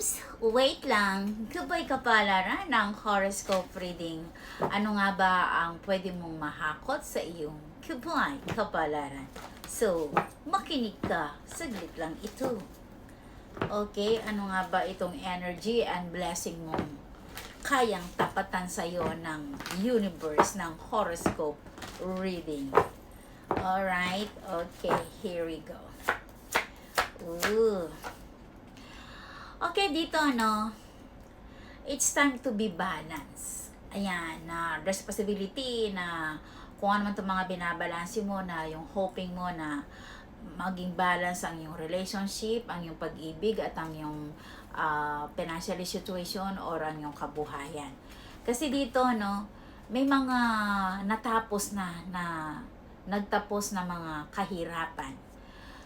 Oops, wait lang. Kubay kapalaran ng horoscope reading. Ano nga ba ang pwede mong mahakot sa iyong kubay kapalaran? So, makinig ka. Saglit lang ito. Okay, ano nga ba itong energy and blessing mo kayang tapatan sa iyo ng universe ng horoscope reading? Alright, okay, here we go. Ooh. Okay, dito it's time to be balanced. Ayan, na responsibility na kung ano man itong mga binabalansi mo na yung hoping mo na maging balance ang iyong relationship, ang iyong pag-ibig at ang iyong financial situation or ang iyong kabuhayan. Kasi dito, may mga natapos na nagtapos na mga kahirapan.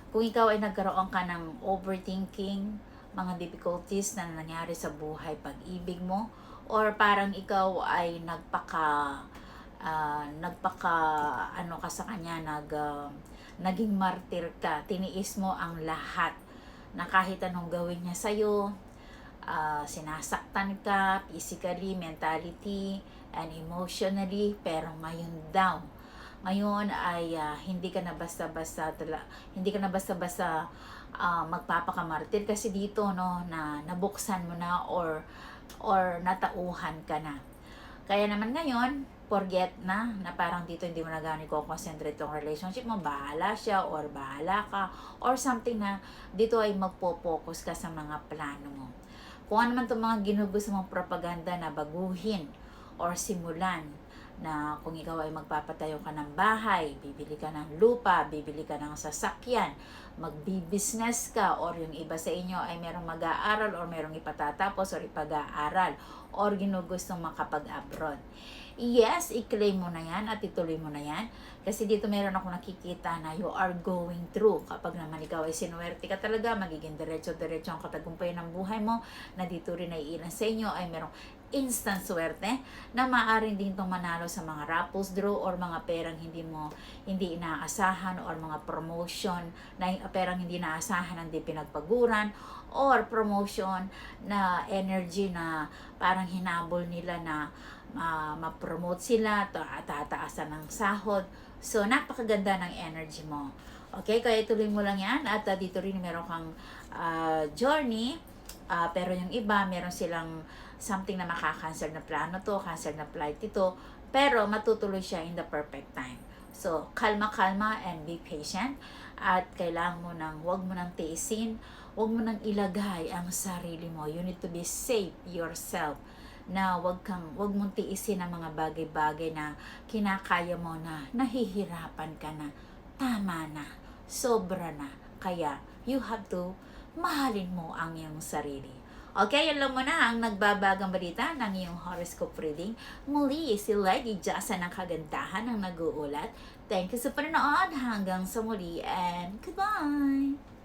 Kung ikaw ay nagkaroon ka ng overthinking, mga difficulties na nangyari sa buhay pag-ibig mo, or parang ikaw ay ano ka sa kanya, naging martir ka, tiniis mo ang lahat na kahit anong gawin niya sa'yo, sinasaktan ka physically, mentality, and emotionally, pero ngayon ay hindi ka na basta-basta magpapakamartir kasi dito na nabuksan mo na or natauhan ka na. Kaya naman ngayon, forget na parang dito hindi mo na gano'n i-concentrate yung relationship mo, bahala siya or bahala ka or something na dito ay magpo-focus ka sa mga plano mo. Kung ano man itong mga ginugusto mong propaganda na baguhin or simulan, na kung ikaw ay magpapatayo ka ng bahay, bibili ka ng lupa, bibili ka ng sasakyan, magbi-business ka, or yung iba sa inyo ay merong mag-aaral or merong ipatatapos or ipag-aaral or ginugustong makapag-abroad. Yes, i-claim mo na yan at ituloy mo na yan. Kasi dito meron ako nakikita na you are going through. Kapag naman ikaw ay sinuwerte ka talaga, magiging diretso-diretso ang katagumpayan ng buhay mo, na dito rin ay ilan sa inyo ay merong instant swerte na maaaring din itong manalo sa mga raffles draw or mga perang hindi inaasahan or mga promotion na perang hindi inaasahan, hindi pinagpaguran or promotion na energy na parang hinabol nila na ma-promote sila, tataasan ng sahod. So, napakaganda ng energy mo. Okay, kaya ituloy mo lang yan. At dito rin meron kang journey. Pero yung iba, meron silang something na makakancel na plano to, cancel na flight ito. Pero matutuloy siya in the perfect time. So, kalma-kalma and be patient. At kailangan mo huwag mo nang tiisin, huwag mo nang ilagay ang sarili mo. You need to be safe yourself, na huwag mong tiisin ang mga bagay-bagay na kinakaya mo na nahihirapan ka na, tama na, sobra na. Kaya, you have to mahalin mo ang iyong sarili. Okay, yan lang muna ang nagbabagang balita ng iyong horoscope reading. Muli, si Lady Jasa ng Kagandahan ang nag-uulat. Thank you sa panonood. Hanggang sa muli and goodbye!